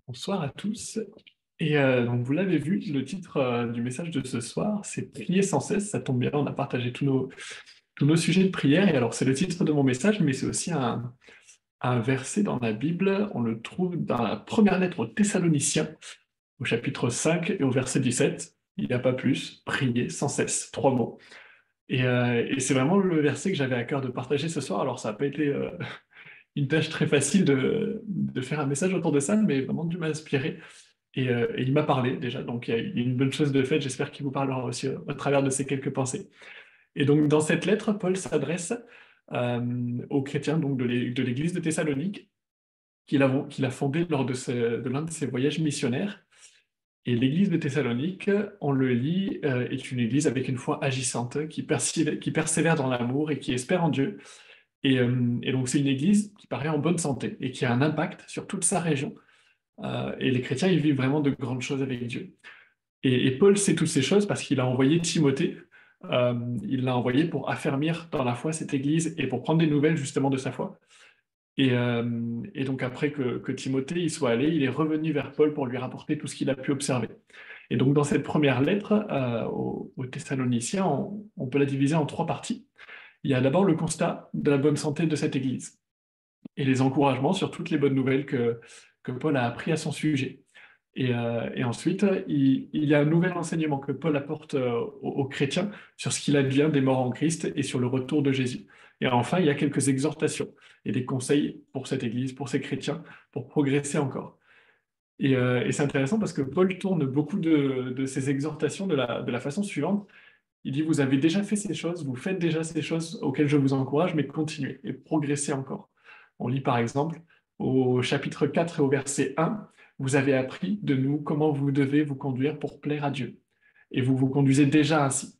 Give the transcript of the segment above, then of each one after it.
Bonsoir à tous. Donc vous l'avez vu, le titre du message de ce soir, c'est Prier sans cesse. Ça tombe bien, on a partagé tous nos sujets de prière. Et alors c'est le titre de mon message, mais c'est aussi un verset dans la Bible. On le trouve dans la première lettre aux Thessaloniciens, au chapitre 5 et au verset 17. Il n'y a pas plus, prier sans cesse. Trois mots. Et c'est vraiment le verset que j'avais à cœur de partager ce soir. Alors ça n'a pas été une tâche très facile de faire un message autour de ça, mais vraiment dû m'inspirer. Et il m'a parlé déjà, donc il y a une bonne chose de faite. J'espère qu'il vous parlera aussi à travers de ces quelques pensées. Et donc dans cette lettre, Paul s'adresse aux chrétiens donc de l'église de Thessalonique qu'il a fondée lors de l'un de ses voyages missionnaires. Et l'église de Thessalonique, on le lit, est une église avec une foi agissante, qui persévère dans l'amour et qui espère en Dieu. Et donc c'est une église qui paraît en bonne santé et qui a un impact sur toute sa région. Et les chrétiens, ils vivent vraiment de grandes choses avec Dieu. Et Paul sait toutes ces choses parce qu'il a envoyé Timothée. Il l'a envoyé pour affermir dans la foi cette église et pour prendre des nouvelles justement de sa foi. Et donc après que Timothée y soit allé, il est revenu vers Paul pour lui rapporter tout ce qu'il a pu observer. Et donc dans cette première lettre aux Thessaloniciens, on peut la diviser en trois parties. Il y a d'abord le constat de la bonne santé de cette église et les encouragements sur toutes les bonnes nouvelles que Paul a appris à son sujet. Et ensuite, il y a un nouvel enseignement que Paul apporte aux chrétiens sur ce qu'il advient des morts en Christ et sur le retour de Jésus. Et enfin, il y a quelques exhortations et des conseils pour cette Église, pour ces chrétiens, pour progresser encore. Et c'est intéressant parce que Paul tourne beaucoup de ces exhortations de la façon suivante. Il dit, vous avez déjà fait ces choses, vous faites déjà ces choses auxquelles je vous encourage, mais continuez et progressez encore. On lit par exemple au chapitre 4 et au verset 1, vous avez appris de nous comment vous devez vous conduire pour plaire à Dieu. Et vous vous conduisez déjà ainsi.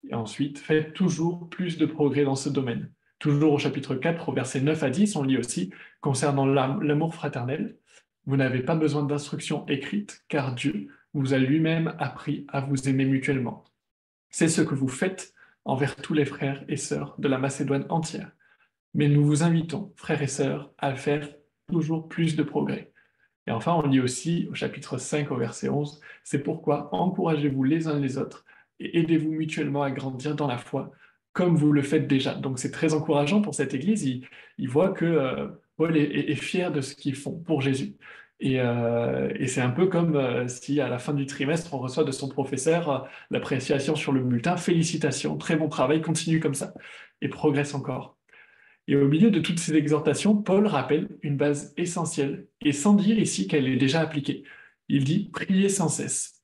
Et ensuite, faites toujours plus de progrès dans ce domaine. Toujours au chapitre 4, au verset 9 à 10, on lit aussi, concernant l'amour fraternel, vous n'avez pas besoin d'instructions écrites, car Dieu vous a lui-même appris à vous aimer mutuellement. C'est ce que vous faites envers tous les frères et sœurs de la Macédoine entière. Mais nous vous invitons, frères et sœurs, à faire toujours plus de progrès. Et enfin, on lit aussi au chapitre 5 au verset 11, c'est pourquoi encouragez-vous les uns les autres et aidez-vous mutuellement à grandir dans la foi, comme vous le faites déjà. Donc c'est très encourageant pour cette Église. Il voit que Paul est fier de ce qu'ils font pour Jésus. Et c'est un peu comme si à la fin du trimestre, on reçoit de son professeur l'appréciation sur le bulletin. Félicitations, très bon travail, continue comme ça et progresse encore. Et au milieu de toutes ces exhortations, Paul rappelle une base essentielle, et sans dire ici qu'elle est déjà appliquée. Il dit prier sans cesse,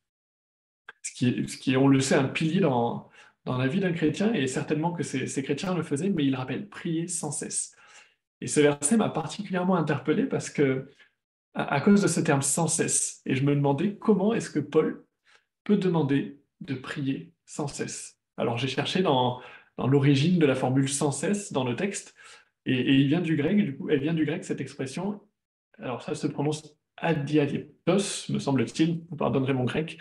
ce qui est, on le sait, un pilier dans la vie d'un chrétien, et certainement que ces chrétiens le faisaient, mais il rappelle prier sans cesse. Et ce verset m'a particulièrement interpellé parce que, à cause de ce terme sans cesse, et je me demandais comment est-ce que Paul peut demander de prier sans cesse. Alors j'ai cherché dans l'origine de la formule sans cesse dans le texte, et il vient du grec, du coup, elle vient du grec, cette expression. Alors ça se prononce adiatos, me semble-t-il, vous pardonnerez mon grec.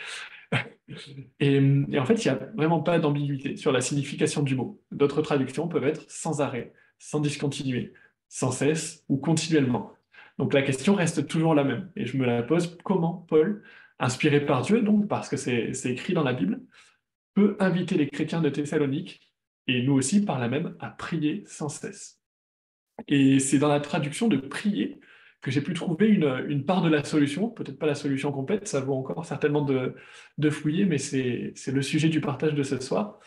Et en fait, il n'y a vraiment pas d'ambiguïté sur la signification du mot. D'autres traductions peuvent être sans arrêt, sans discontinuer, sans cesse ou continuellement. Donc la question reste toujours la même. Et je me la pose, comment Paul, inspiré par Dieu, donc parce que c'est écrit dans la Bible, peut inviter les chrétiens de Thessalonique, et nous aussi par là même, à prier sans cesse. Et c'est dans la traduction de prier que j'ai pu trouver une part de la solution, peut-être pas la solution complète, ça vaut encore certainement de fouiller, mais c'est le sujet du partage de ce soir.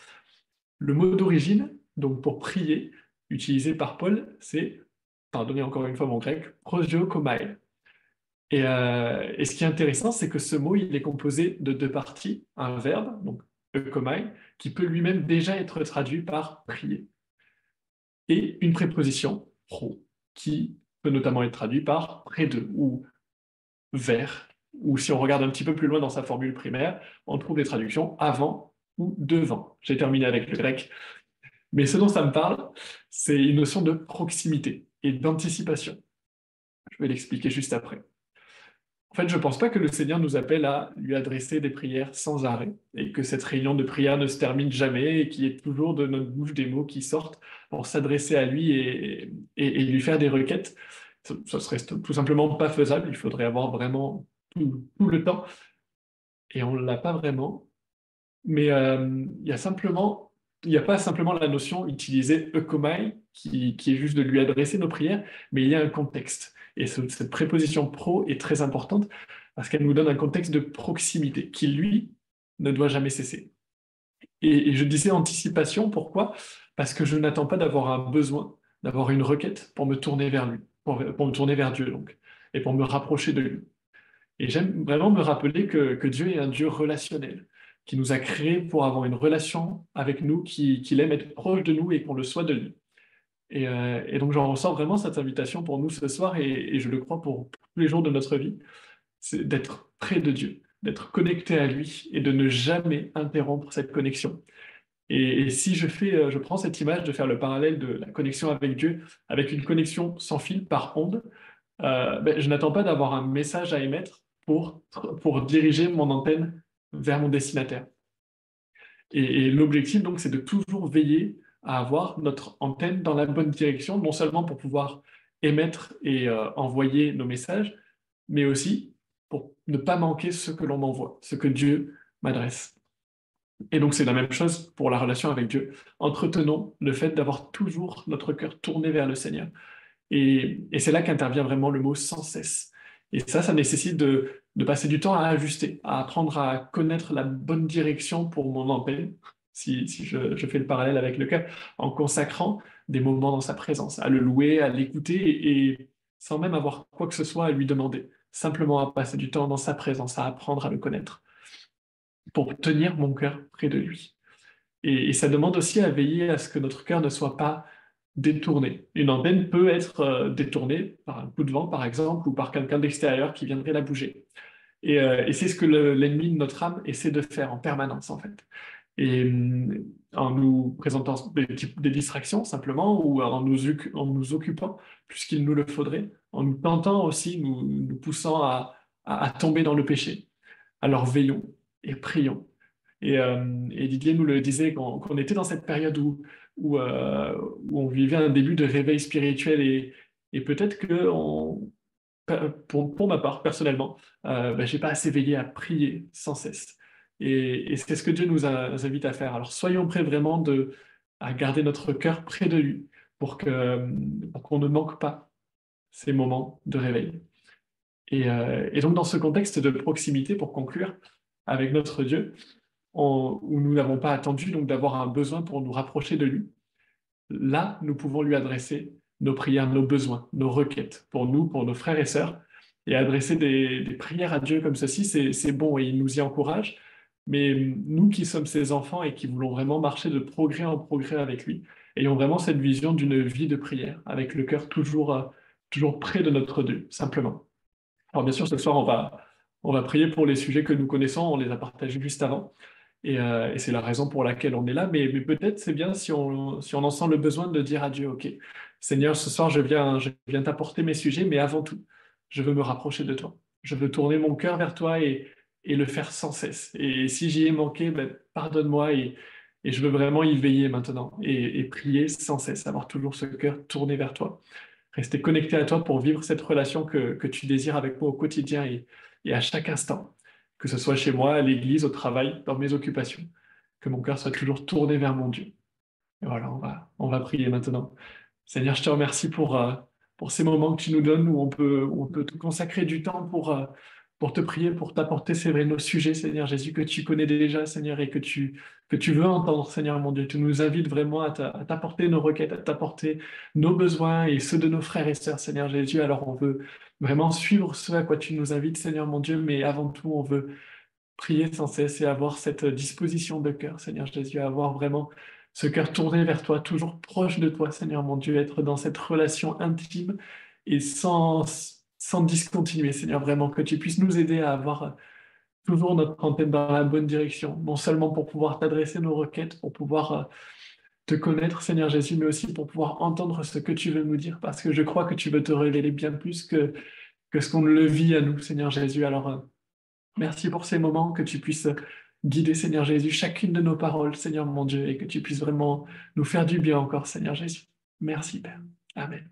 Le mot d'origine, donc pour prier, utilisé par Paul, c'est, pardonnez encore une fois mon grec, prosio-komai. Et ce qui est intéressant, c'est que ce mot, il est composé de deux parties, un verbe, donc eukomai, qui peut lui-même déjà être traduit par prier, et une préposition, pro, qui peut notamment être traduit par près de ou vers, ou si on regarde un petit peu plus loin dans sa formule primaire, on trouve des traductions avant ou devant. J'ai terminé avec le grec. Mais ce dont ça me parle, c'est une notion de proximité et d'anticipation. Je vais l'expliquer juste après. En fait, je ne pense pas que le Seigneur nous appelle à lui adresser des prières sans arrêt et que cette réunion de prière ne se termine jamais et qu'il y ait toujours de notre bouche des mots qui sortent pour s'adresser à lui et lui faire des requêtes. ça serait tout simplement pas faisable. Il faudrait avoir vraiment tout le temps. Et on ne l'a pas vraiment. Mais il n'y a pas simplement la notion utilisée eukomai, qui est juste de lui adresser nos prières, mais il y a un contexte. Et cette préposition pro est très importante parce qu'elle nous donne un contexte de proximité qui, lui, ne doit jamais cesser. Et je disais anticipation, pourquoi? Parce que je n'attends pas d'avoir un besoin, d'avoir une requête pour me tourner vers lui, pour me tourner vers Dieu, donc, et pour me rapprocher de lui. Et j'aime vraiment me rappeler que Dieu est un Dieu relationnel, qui nous a créés pour avoir une relation avec nous, qu'il aime être proche de nous et qu'on le soit de lui. Et donc j'en ressens vraiment cette invitation pour nous ce soir, et je le crois pour tous les jours de notre vie, c'est d'être près de Dieu, d'être connecté à lui et de ne jamais interrompre cette connexion. Et si je prends cette image de faire le parallèle de la connexion avec Dieu, avec une connexion sans fil par onde, je n'attends pas d'avoir un message à émettre pour diriger mon antenne vers mon destinataire. Et l'objectif, donc, c'est de toujours veiller à avoir notre antenne dans la bonne direction, non seulement pour pouvoir émettre et envoyer nos messages, mais aussi pour ne pas manquer ce que l'on m'envoie, ce que Dieu m'adresse. Et donc, c'est la même chose pour la relation avec Dieu. Entretenons le fait d'avoir toujours notre cœur tourné vers le Seigneur. Et c'est là qu'intervient vraiment le mot sans cesse. Et ça nécessite de passer du temps à ajuster, à apprendre à connaître la bonne direction pour mon empêne, si je fais le parallèle avec le cœur, en consacrant des moments dans sa présence, à le louer, à l'écouter, et sans même avoir quoi que ce soit à lui demander, simplement à passer du temps dans sa présence, à apprendre à le connaître, pour tenir mon cœur près de lui. Et ça demande aussi à veiller à ce que notre cœur ne soit pas détourné. Une antenne peut être détournée par un coup de vent, par exemple, ou par quelqu'un d'extérieur qui viendrait la bouger. Et c'est ce que l'ennemi de notre âme essaie de faire en permanence, en fait. Et en nous présentant des distractions, simplement, ou en nous occupant plus qu'il nous le faudrait, en nous tentant aussi, nous poussant à tomber dans le péché. Alors veillons et prions. Et Didier nous le disait qu'on était dans cette période où on vivait un début de réveil spirituel, et peut-être que pour ma part, personnellement, j'ai pas assez veillé à prier sans cesse. Et c'est ce que Dieu nous invite à faire. Alors soyons prêts vraiment à garder notre cœur près de lui pour qu'on ne manque pas ces moments de réveil. Et donc dans ce contexte de proximité, pour conclure, avec notre Dieu, où nous n'avons pas attendu donc d'avoir un besoin pour nous rapprocher de lui, là, nous pouvons lui adresser nos prières, nos besoins, nos requêtes pour nous, pour nos frères et sœurs, et adresser des prières à Dieu comme ceci, c'est bon et il nous y encourage. Mais nous qui sommes ses enfants et qui voulons vraiment marcher de progrès en progrès avec lui, ayons vraiment cette vision d'une vie de prière, avec le cœur toujours près de notre Dieu, simplement. Alors bien sûr, ce soir, on va prier pour les sujets que nous connaissons, on les a partagés juste avant. Et c'est la raison pour laquelle on est là. Mais peut-être c'est bien si on en sent le besoin de dire à Dieu, OK, Seigneur, ce soir, je viens t'apporter mes sujets, mais avant tout, je veux me rapprocher de toi. Je veux tourner mon cœur vers toi et le faire sans cesse. Et si j'y ai manqué, pardonne-moi, et je veux vraiment y veiller maintenant et prier sans cesse, avoir toujours ce cœur tourné vers toi. Rester connecté à toi pour vivre cette relation que tu désires avec moi au quotidien et à chaque instant, que ce soit chez moi, à l'église, au travail, dans mes occupations, que mon cœur soit toujours tourné vers mon Dieu. Et voilà, on va prier maintenant. Seigneur, je te remercie pour ces moments que tu nous donnes où on peut te consacrer du temps pour te prier, pour t'apporter, c'est vrai, nos sujets, Seigneur Jésus, que tu connais déjà, Seigneur, et que tu veux entendre, Seigneur mon Dieu. Tu nous invites vraiment à t'apporter nos requêtes, à t'apporter nos besoins et ceux de nos frères et sœurs, Seigneur Jésus. Alors on veut vraiment suivre ce à quoi tu nous invites, Seigneur mon Dieu, mais avant tout, on veut prier sans cesse et avoir cette disposition de cœur, Seigneur Jésus, à avoir vraiment ce cœur tourné vers toi, toujours proche de toi, Seigneur mon Dieu, être dans cette relation intime et sans discontinuer, Seigneur, vraiment, que tu puisses nous aider à avoir toujours notre antenne dans la bonne direction, non seulement pour pouvoir t'adresser nos requêtes, pour pouvoir te connaître, Seigneur Jésus, mais aussi pour pouvoir entendre ce que tu veux nous dire, parce que je crois que tu veux te révéler bien plus que ce qu'on le vit à nous, Seigneur Jésus. Alors, merci pour ces moments, que tu puisses guider, Seigneur Jésus, chacune de nos paroles, Seigneur mon Dieu, et que tu puisses vraiment nous faire du bien encore, Seigneur Jésus. Merci, Père. Amen.